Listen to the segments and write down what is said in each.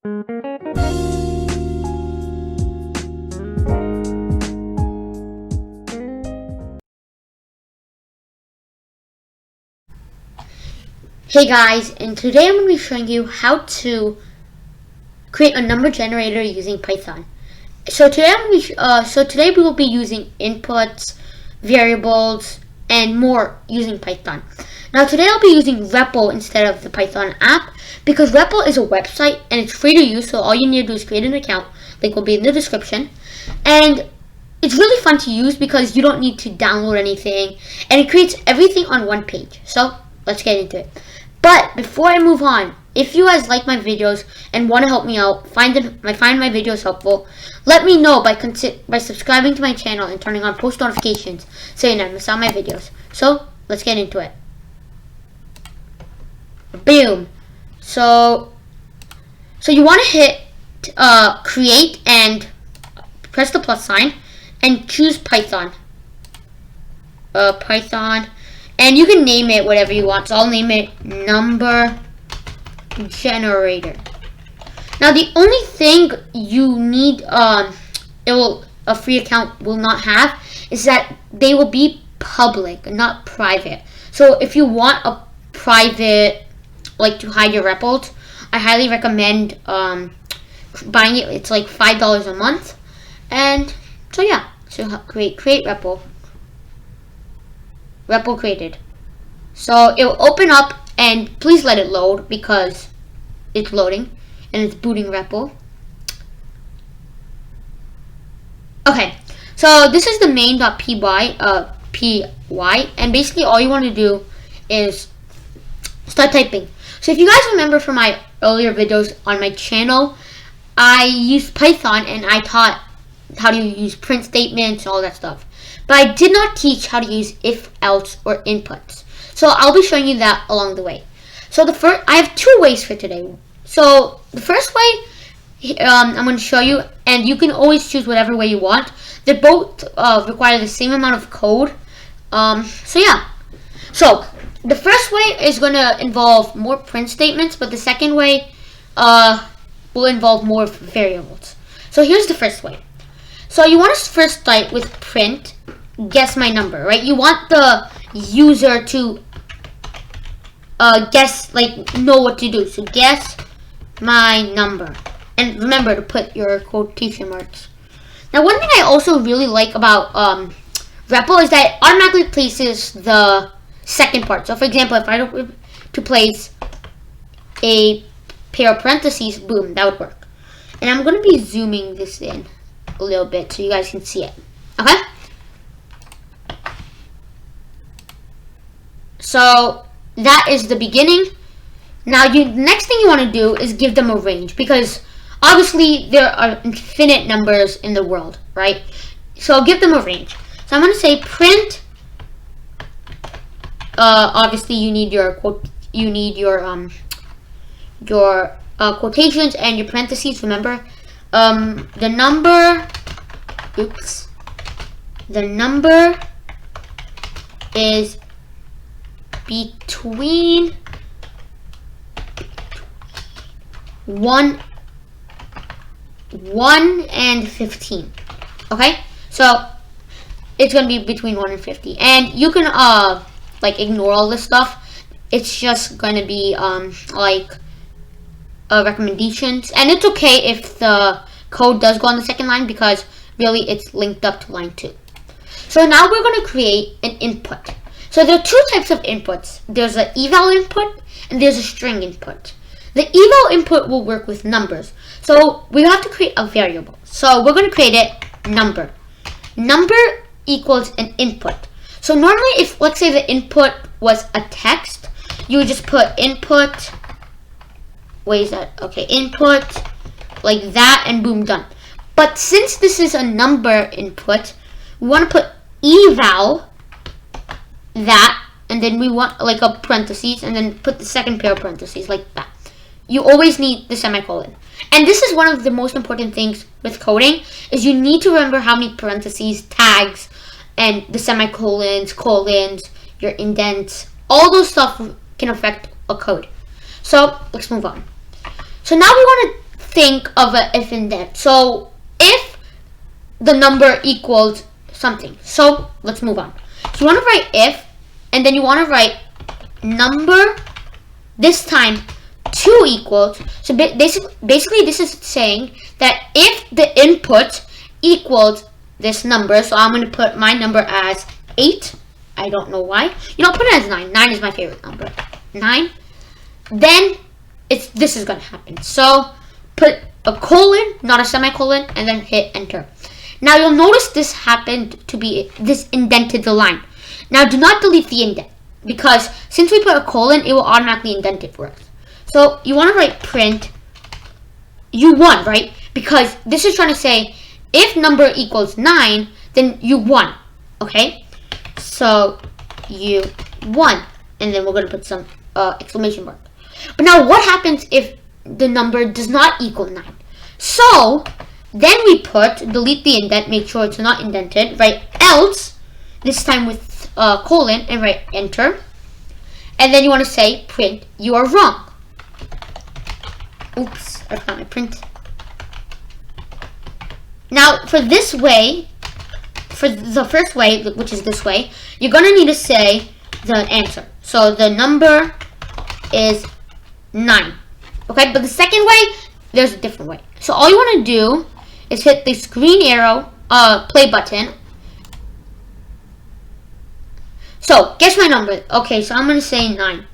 Hey guys, and today I'm going to be showing you how to create a number generator using Python. So today we will be using inputs, variables, and more using Python. Now today I'll be using repl instead of the Python app because repl is a website and it's free to use. So all you need to do is create an account. Link will be in the description, and it's really fun to use because you don't need to download anything, and it creates everything on one page. So let's get into it. But before I move on, if you guys like my videos and want to help me out, find my videos helpful, let me know by subscribing to my channel and turning on post notifications so you never miss out my videos. So let's get into it. Boom. So you want to hit create and press the plus sign and choose Python. Python. And you can name it whatever you want. So I'll name it number generator. Now the only thing you need a free account will not have is that they will be public, not private. So if you want a private, like to hide your repls, I highly recommend buying it. It's like $5 a month. And so yeah, so create repl. Repl created. So it will open up, and please let it load because it's loading and it's booting repl. Okay, so this is the main.py, and basically all you want to do is start typing. So if you guys remember from my earlier videos on my channel, I used Python and I taught how to use print statements and all that stuff. But I did not teach how to use if, else, or inputs. So I'll be showing you that along the way. So I have two ways for today. So the first way I'm going to show you, and you can always choose whatever way you want. They both require the same amount of code. So yeah. So the first way is going to involve more print statements, but the second way will involve more variables. So here's the first way. So you want to first start with print guess my number, right? You want the user to guess, like know what to do. So guess my number, and remember to put your quotation marks. Now one thing I also really like about repl is that it automatically places the second part. So for example, if I were to place a pair of parentheses, boom, that would work. And I'm going to be zooming this in a little bit so you guys can see it. Okay? So that is the beginning. Now the next thing you want to do is give them a range, because obviously there are infinite numbers in the world, right? So give them a range. So I'm going to say print. Obviously you need your quotations and your parentheses. Remember, the number is between 1 and 15. Okay, so it's gonna be between 1 and 50, and you can like ignore all this stuff. It's just gonna be recommendations, and it's okay if the code does go on the second line because really it's linked up to line 2. So now we're going to create an input. So there are two types of inputs. There's an eval input and there's a string input. The eval input will work with numbers. So we have to create a variable. So we're going to create it number. Number equals an input. So normally if, let's say the input was a text, you would just put input, where is that? Okay, input, like that, and boom, done. But since this is a number input, we want to put eval, that, and then we want like a parentheses, and then put the second pair of parentheses, like that. You always need the semicolon. And this is one of the most important things with coding, is you need to remember how many parentheses, tags, and the semicolons, colons, your indents, all those stuff can affect a code. So let's move on. So now we want to think of an if and then. So if the number equals something. So let's move on. So you want to write if, and then you want to write number, this time 2 equals. So basically this is saying that if the input equals this number, so I'm going to put my number as 8. I don't know why. You don't put it as 9. 9 is my favorite number. 9. Then this is going to happen. So put a colon, not a semicolon, and then hit enter. Now you'll notice this happened to be, this indented the line. Now do not delete the indent, because since we put a colon, it will automatically indent it for us. So you want to write print you won, right? Because this is trying to say if number equals 9, then you won. Okay? So you won. And then we're going to put some exclamation mark. But now what happens if the number does not equal 9? So then we delete the indent, make sure it's not indented, write else, this time with colon, and write enter. And then you want to say print you are wrong. Oops, I forgot my print. Now for this way, for the first way, which is this way, you're going to need to say the answer. So the number is 9. Okay, but the second way, there's a different way. So all you want to do is hit this green arrow, play button. So guess my number. Okay, so I'm going to say 9.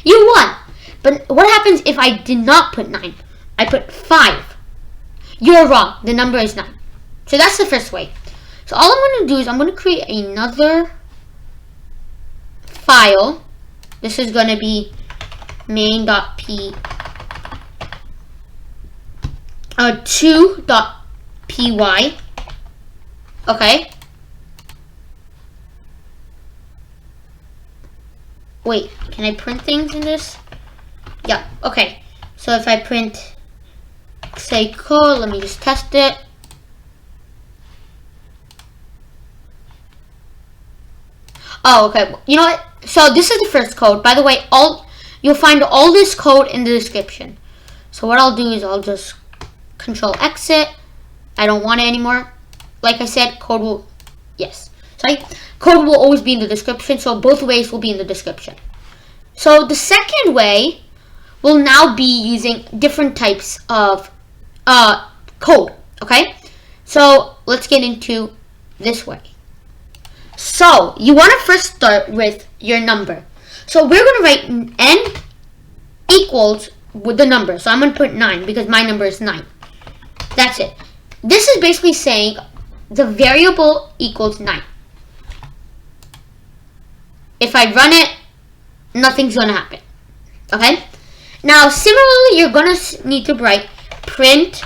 You won. But what happens if I did not put 9? I put 5. You're wrong. The number is 9. So that's the first way. So all I'm going to do is I'm going to create another file. This is going to be main.p 2.py. Okay. Wait, can I print things in this? Yeah, okay. So if I print, say code, let me just test it. Oh, okay. You know what? So this is the first code. By the way, you'll find all this code in the description. So what I'll do is I'll just Control exit. I don't want it anymore. Like I said, code will always be in the description. So both ways will be in the description. So the second way will now be using different types of code. Okay. So let's get into this way. So you want to first start with your number. So we're going to write n equals with the number. So I'm going to put 9 because my number is 9. That's it. This is basically saying the variable equals 9. If I run it, nothing's going to happen. Okay? Now, similarly, you're going to need to write print.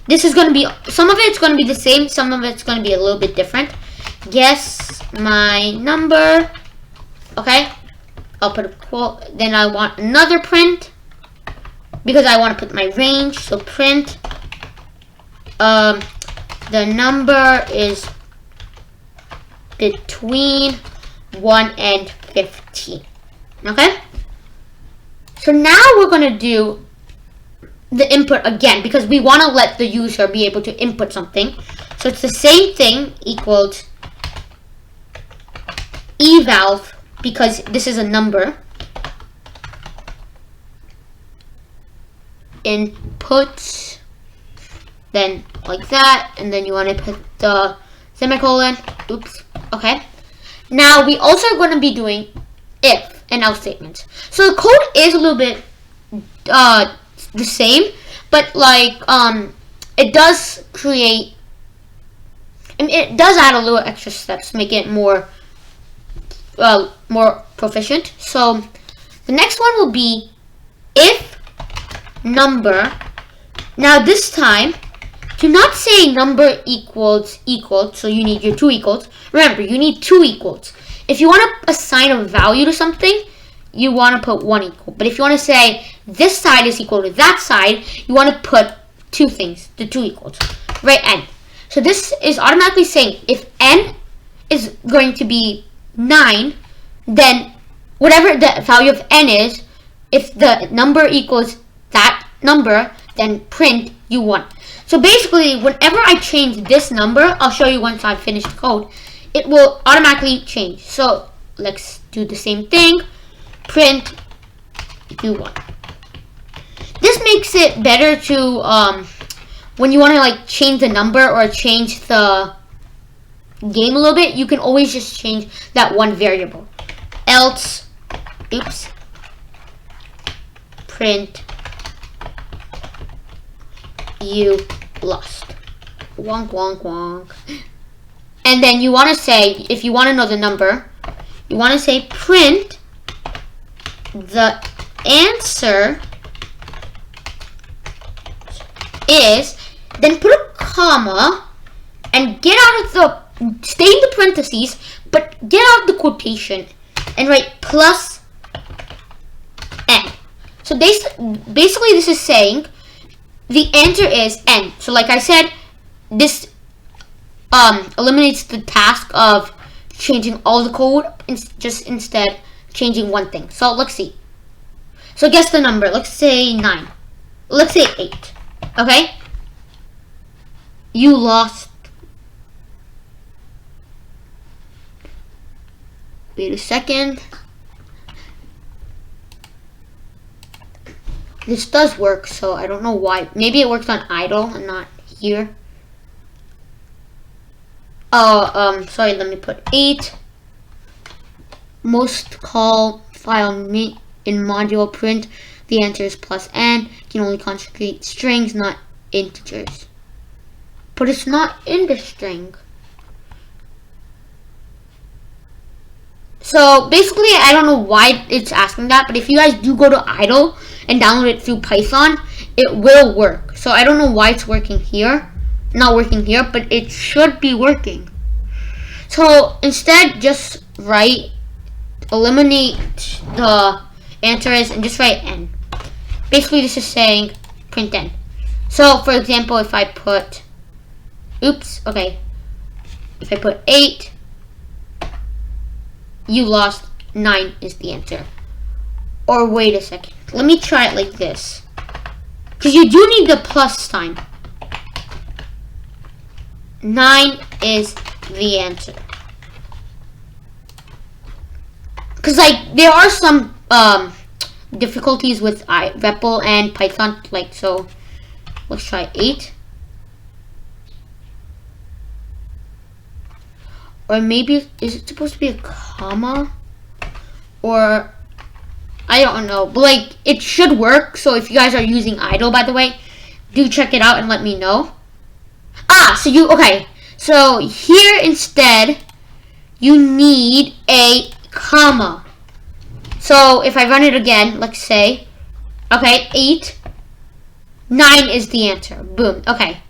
This is going to be, some of it's going to be the same, some of it's going to be a little bit different. Guess my number. Okay? I'll put a quote. Then I want another print because I want to put my range. So print the number is between 1 and 15. Okay? So now we're going to do the input again because we want to let the user be able to input something. So it's the same thing, equals eval, because this is a number. Input, then like that, and then you want to put the semicolon. Oops. Okay. Now we also are going to be doing if and else statements. So the code is a little bit the same, but like it does create, and it does add a little extra steps to make it more proficient. So the next one will be if number. Now this time, do not say number equals, so you need your 2 equals. Remember, you need 2 equals. If you want to assign a value to something, you want to put 1 equal. But if you want to say this side is equal to that side, you want to put 2 things, the 2 equals. Write n. So this is automatically saying if n is going to be 9, then whatever the value of n is, if the number equals that number, then print U1. So basically, whenever I change this number, I'll show you once I've finished the code, it will automatically change. So let's do the same thing, print U1. This makes it better to, when you want to like change the number or change the game a little bit, you can always just change that one variable. Else, print you lost. Wonk, wonk, wonk. And then you want to say, if you want to know the number, you want to say print the answer is, then put a comma and get out of the, stay in the parentheses, but get out of the quotation and write plus n. So basically this is saying the answer is n. So like I said, this eliminates the task of changing all the code, just instead changing one thing. So let's see. So guess the number. Let's say 9. Let's say 8. Okay? You lost. Wait a second. This does work, so I don't know why. Maybe it works on idle and not here. Oh, sorry, let me put 8. Most call file in module print. The answer is plus n. You can only conjugate strings, not integers. But it's not in the string. So basically, I don't know why it's asking that, but if you guys do go to idle and download it through Python, it will work. So I don't know why it's working here, not working here, but it should be working. So instead, just eliminate the answer is and just write n. Basically, this is saying print n. So for example, if I put, if I put 8, you lost, 9 is the answer. Or wait a second, let me try it like this, because you do need the plus sign. 9 is the answer. Because like there are some difficulties with repl and Python, like, so let's try 8. Or maybe, is it supposed to be a comma? Or, I don't know. But like, it should work. So if you guys are using idle, by the way, do check it out and let me know. So here instead, you need a comma. So if I run it again, let's say, 8, 9 is the answer. Boom. Okay.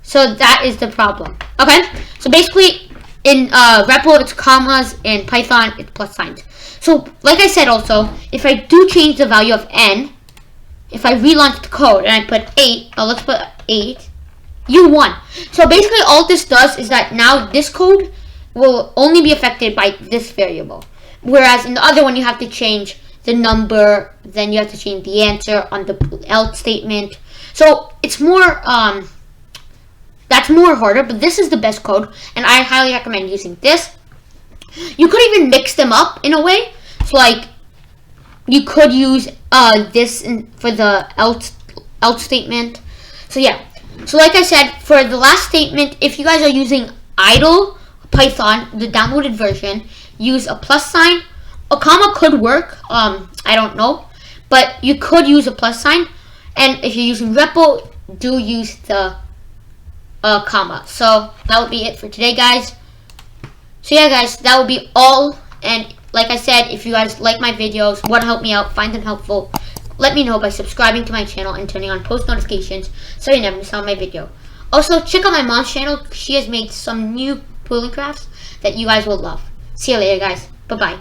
So that is the problem. Okay. So basically, in repl it's commas, in Python it's plus signs. So like I said also, if I do change the value of n, if I relaunch the code and I put 8, let's put 8, U1. So basically all this does is that now this code will only be affected by this variable. Whereas in the other one you have to change the number, then you have to change the answer on the else statement. So it's more, that's more harder, but this is the best code, and I highly recommend using this. You could even mix them up in a way. So like, you could use this for the else statement. So yeah. So like I said, for the last statement, if you guys are using idle Python, the downloaded version, use a plus sign. A comma could work. I don't know, but you could use a plus sign. And if you're using repl, do use the comma. So that would be it for today, guys. So yeah, guys, that would be all. And like I said, if you guys like my videos, want to help me out, find them helpful, let me know by subscribing to my channel and turning on post notifications so you never miss out on my video. Also, check out my mom's channel. She has made some new pooling crafts that you guys will love. See you later, guys. Bye-bye.